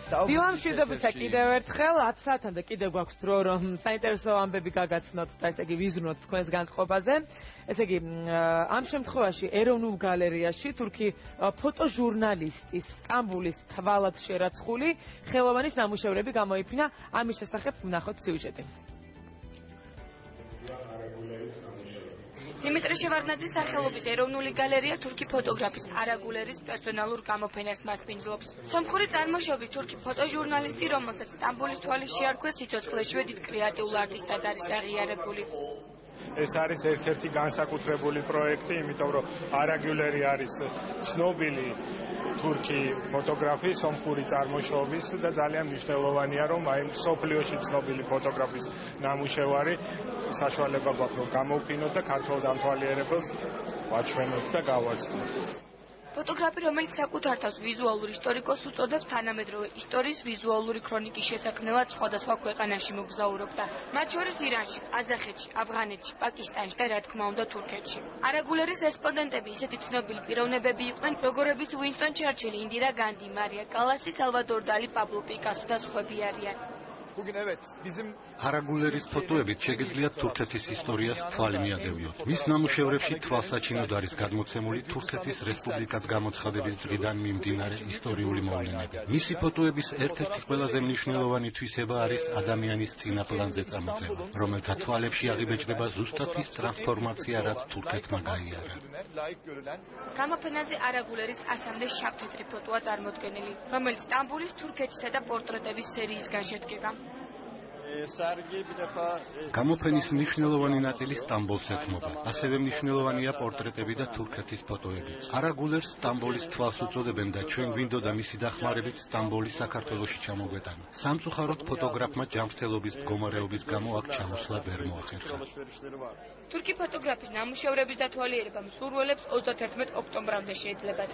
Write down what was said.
დილა მშვიდობისა კიდევ ერთხელ 10 საათამდე კიდევ გვაქვს დრო რომ საინტერესო ამბები გაგაცნოთ და ესე იგი ვიზრუნოთ თქვენს განწყობაზე. ესე იგი ამ შემთხვევაში ეროვნულ გალერეაში თურქი ფოტოჟურნალისტის სტამბულის თვალად შერაცხული ხელოვანის ნამუშევრები გამოიფინა. ამის შესახებ ვნახოთ სიუჟეტი. დიმიტრი შევარდნაძის სახელობის ეროვნული გალერეა თურქი ფოტოგრაფის არაგულერის პერსონალურ გამოფენას მასპინძლობს. სომხური წარმოშობის თურქი ფოტოჟურნალისტი, რომელსაც სტამბულის თვალი შეარქვეს, სიცოცხლეშივე დიდ კრეატიულ არტისტად არის აღიარებული. ეს არის ერთ-ერთი განსაკუთრებული პროექტი, იმიტომ რომ არაგულერი არის ცნობილი თურქი ფოტოგრაფი, სომხური წარმოშობის და ძალიან მნიშვნელოვანია, რომ აი მსოფლიოში ცნობილი ფოტოგრაფის ნამუშევარი საშუალება გვაქვს რომ გამოვფინოთ და ქართულ დამთვალიერებელს ვაჩვენოთ და გავაცნოთ. ფოტოგრაფი, რომელიც საკუთარ თავს ვიზუალურ ისტორიკოსს უწოდებს, თანამედროვე ისტორიის ვიზუალური ქრონიკის შესაქმნელად სხვადასხვა ქვეყანაში მოგზაურობდა. მათ შორის ირანში, ყაზახეთში, ავღანეთში, პაკისტანში და რა თქმა უნდა თურქეთში. არაგულერის რესპონდენტები ისეთი ცნობილი პიროვნებები იყვნენ, როგორებიც უინსტონ ჩერჩილი, ინდირა განდი, მარია კალასი, სალვადორ დალი, პაბლო პიკასო და სხვები არიან. არაგულერის ფოტოებით შეგიძლიათ თურქეთის ისტორიას თვალი მიადევიოთ. მის ნამუშევრებში თვალსაჩინოდ არის გადმოცემული თურქეთის რესპუბლიკად გამოცხადების დღიდან მიმდინარე ისტორიული მოვლენები. მისი ფოტოების ერთ-ერთი ყველაზე მნიშვნელოვანი თვისება არის ადამიანის წინაპლანზე წამოწევა, რომელთა თვალებში აღიბეჭდება ზუსტად ის ტრანსფორმაცია, რაც თურქეთმა გაიარა. გამოფენაზე არაგულერის 100-მდე შავ-თეთრი ფოტოა წარმოდგენილი, რომელიც სტამბულის თურქეთისა და პორტრეტების სერიისგან შედგება. გამოფენის მნიშვნელოვანი ნაწილი სტამბოლს ეთმობა. ასევე მნიშვნელოვანია პორტრეტები და თურქეთის ფოტოები. არაგულერს სტამბოლის თვალს უწოდებენ და ჩვენ გვინდოდა მისი დახმარებით სტამბოლი საქართველოში ჩამოგვეტანა. სამწუხაროდ ფოტოგრაფმა ჯანმრთელობის მდგომარეობის გამო აქ ჩამოსვლა ვერ მოახერხა. თურქი ფოტოგრაფის ნამუშევრების დათვალიერება მსურველებს 31 ოქტომბრამდე შეეძლებათ.